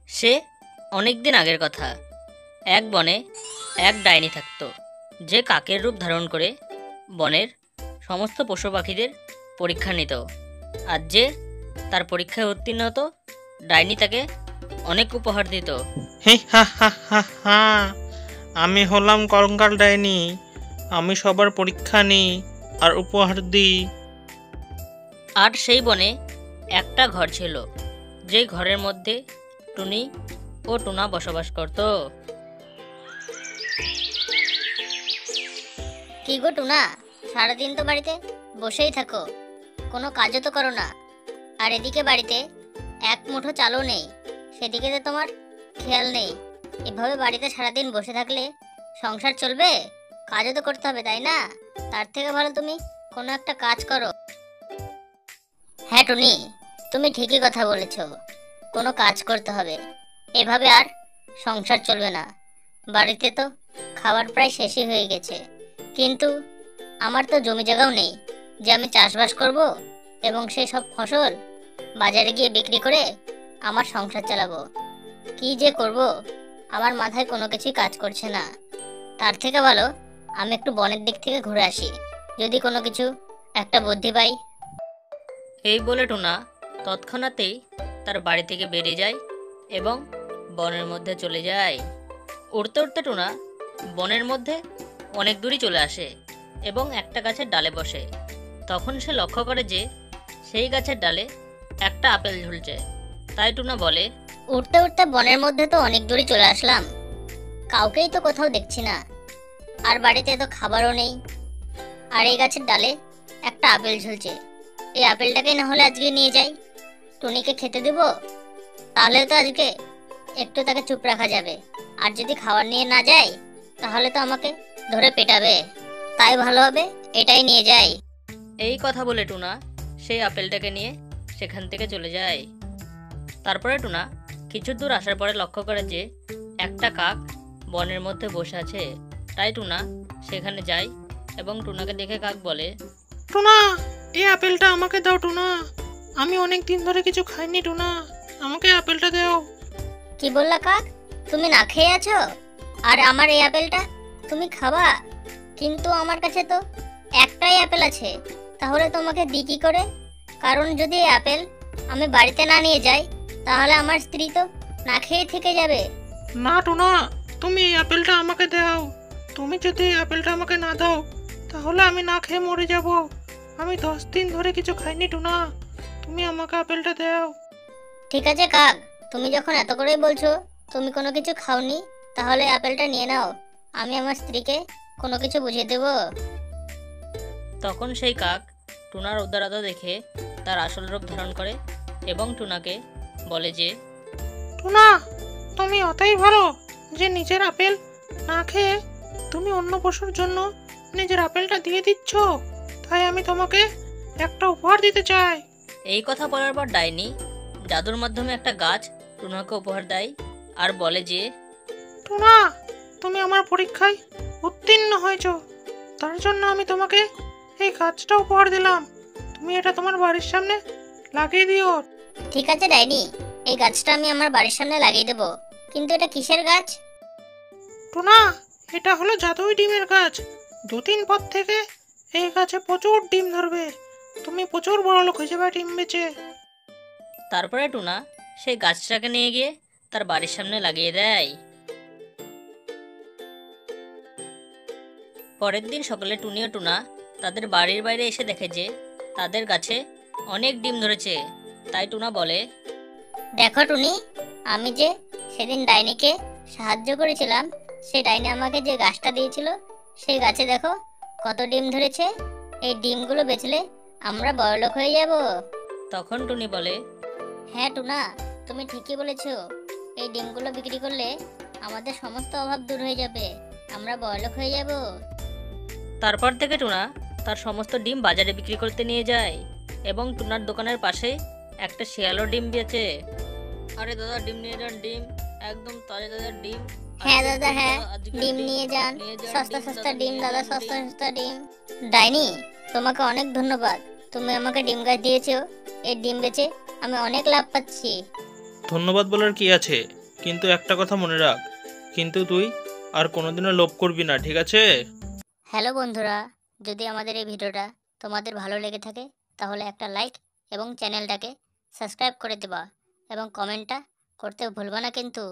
সে অনেক দিন আগের কথা। এক বনে এক ডাইনি থাকতো, যে কাকের রূপ ধারণ করে বনের সমস্ত পশু পাখিদের পরীক্ষা নিত। আর যে তার পরীক্ষায় উত্তীর্ণ হতো, ডাইনি তাকে অনেক উপহার দিত। হে হা হা হা হা, আমি হলাম কঙ্কাল ডাইনি। আমি সবার পরীক্ষা নিই আর উপহার দিই। আর সেই বনে একটা ঘর ছিল, যে ঘরের মধ্যে টুনি ও টুনা বসবাস করত। কি গো টুনা, সারাদিন তো বাড়িতে বসেই থাকো, কোনো কাজও তো করো না। আর এদিকে বাড়িতে এক মুঠো চালও নেই, সেদিকে তো তোমার খেয়াল নেই। এভাবে বাড়িতে সারাদিন বসে থাকলে সংসার চলবে? কাজও তো করতে হবে, তাই না? তার থেকে ভালো তুমি কোনো একটা কাজ করো। হ্যাঁ টুনি, তুমি ঠিকই কথা বলেছ, কোনো কাজ করতে হবে। এভাবে আর সংসার চলবে না। বাড়িতে তো খাবার প্রায় শেষই হয়ে গেছে, কিন্তু আমার তো জমি জায়গাও নেই যে আমি চাষবাস করব এবং সেই সব ফসল বাজারে গিয়ে বিক্রি করে আমার সংসার চালাবো। কি যে করব, আমার মাথায় কোনো কিছুই কাজ করছে না। তার থেকে ভালো আমি একটু বনের দিক থেকে ঘুরে আসি, যদি কোনো কিছু একটা বুদ্ধি পাই। এই বলে টুনা তৎক্ষণাৎই তার বাড়ি থেকে বেরিয়ে যায় এবং বনের মধ্যে চলে যায়। উড়তে উড়তে টুনা বনের মধ্যে অনেক দূরই চলে আসে এবং একটা গাছের ডালে বসে। তখন সে লক্ষ্য করে যে সেই গাছের ডালে একটা আপেল ঝুলছে। তাই টুনা বলে, উঠতে উঠতে বনের মধ্যে তো অনেক দূরই চলে আসলাম, কাউকেই তো কোথাও দেখছি না, আর বাড়িতে তো খাবারও নেই, আর এই গাছের ডালে একটা আপেল ঝুলছে। এই আপেলটাকে না হলে আজকে নিয়ে যাই, টুনিকে খেতে দেব, তাহলে তো আজকে একটু তাকে চুপ রাখা যাবে। আর যদি খাবার নিয়ে না যাই, তাহলে তো আমাকে ধরে পেটাবে। তাই ভালো হবে এটাই নিয়ে যাই। এই কথা বলে টুনা সেই আপেলটাকে নিয়ে সেখান থেকে চলে যায়। তারপরে টুনা কিছু দূর আসার পরে লক্ষ্য করে যে একটা কাক বনের মধ্যে বসে আছে। তাই টুনা সেখানে যায় এবং টুনাকে দেখে কাক বলে, টুনা, এই আপেলটা আমাকে দাও টুনা। আমি অনেক দিন ধরে কিছু খাইনি টুনা, আমাকে আপেলটা দাও। কি বললা কাক, তুমি না খেয়ে আছো আর আমার এই আপেলটা তুমি খাবা? কিন্তু আমার কাছে তো একটাই আপেল আছে, তাহলে তোমাকে দিই কি করে? কারণ যদি এই আপেল আমি বাড়িতে না নিয়ে যাই, তাহলে আমার স্ত্রী তো না খেয়ে থেকে যাবে। না টুনা, তুমি এই আপেলটা আমাকে দাও। তুমি যদি এই আপেলটা আমাকে না দাও, তাহলে আমি না খেয়ে মরে যাব। আমি 10 দিন ধরে কিছু খাইনি টুনা, তুমি আমাকে আপেলটা দাও। ঠিক আছে কাক, তুমি যখন এত করেই বলছো তুমি কোনো কিছু খাওনি, তাহলে আপেলটা নিয়ে নাও, আমি আমার স্ত্রীকে কোনো কিছু বুঝিয়ে দেবো। তখন সেই কাক টুনার উদারতা দেখে তার আসল রূপ ধারণ করে এবং টুনাকে বলে যে, টুনা, তুমি অতই ভালো যে নিজের আপেল না খেয়ে তুমি অন্য পশুর জন্য নিজের আপেলটা দিয়ে দিচ্ছ। তাই আমি তোমাকে একটা উপহার দিতে চাই। এই কথা বলার পর ডাইনি জাদুর মাধ্যমে একটা গাছ টুনাকে উপহার দেয় আর বলে যে, টুনা, তুমি আমার পরীক্ষায় উত্তীর্ণ হয়েছো, তার জন্য আমি তোমাকে এই গাছটা উপহার দিলাম। তুমি এটা তোমার বাড়ির সামনে লাগিয়ে দিও। ঠিক আছে ডাইনি, এই গাছটা আমি আমার বাড়ির সামনে লাগিয়ে দেবো, কিন্তু এটা কিসের গাছ? টুনা, এটা হলো জাদুই ডিমের গাছ। 2 দিন পর থেকে এই গাছে প্রচুর ডিম ধরবে, তুমি প্রচুর বড় লোক হয়ে যাবে ডিম বেচে। তারপরে টুনা সেই গাছটাকে নিয়ে গিয়ে তার বাড়ির সামনে লাগিয়ে দেয়। পরের দিন সকালে টুনি ও টুনা তাদের বাড়ির বাইরে এসে দেখে যে তাদের গাছে অনেক ডিম ধরেছে। তাই টুনা বলে, দেখো টুনি, আমি যে সেদিন ডাইনিকে সাহায্য করেছিলাম, সেই ডাইনি আমাকে যে গাছটা দিয়েছিল, সেই গাছে দেখো কত ডিম ধরেছে। এই ডিমগুলো বেচলে আমরা বড়লোক হয়ে যাব। তখন টুনি বলে, হ্যাঁ টুনা, তুমি ঠিকই বলেছো, এই ডিমগুলো বিক্রি করলে আমাদের সমস্ত অভাব দূর হয়ে যাবে, আমরা বড়লোক হয়ে যাব। তারপর থেকে টুনা তার সমস্ত ডিম বাজারে বিক্রি করতে নিয়ে যায় এবং টুনার দোকানের পাশে একটা শিয়ালও ডিম বেচে। আরে দাদা, ডিম নিয়ে যান, ডিম একদম তাজা তাজা ডিম। হ্যাঁ দাদা, হ্যাঁ ডিম নিয়ে যান, সস্তা সস্তা ডিম দাদা, সস্তা সস্তা ডিম। ডাইনি, তোমাকে অনেক ধন্যবাদ, তুমি আমাকে ডিম গাছ দিয়েছো, এই ডিম বেচে আমি অনেক লাভ পাচ্ছি। ধন্যবাদ বলার কি আছে, কিন্তু একটা কথা মনে রাখ, কিন্তু তুই আর কোনোদিনও লোভ করবি না, ঠিক আছে? হ্যালো বন্ধুরা, যদি আমাদের এই ভিডিওটা তোমাদের ভালো লেগে থাকে তাহলে একটা লাইক এবং চ্যানেলটাকে সাবস্ক্রাইব করে দেবা এবং কমেন্টটা করতে ভুলবা না কিন্তু।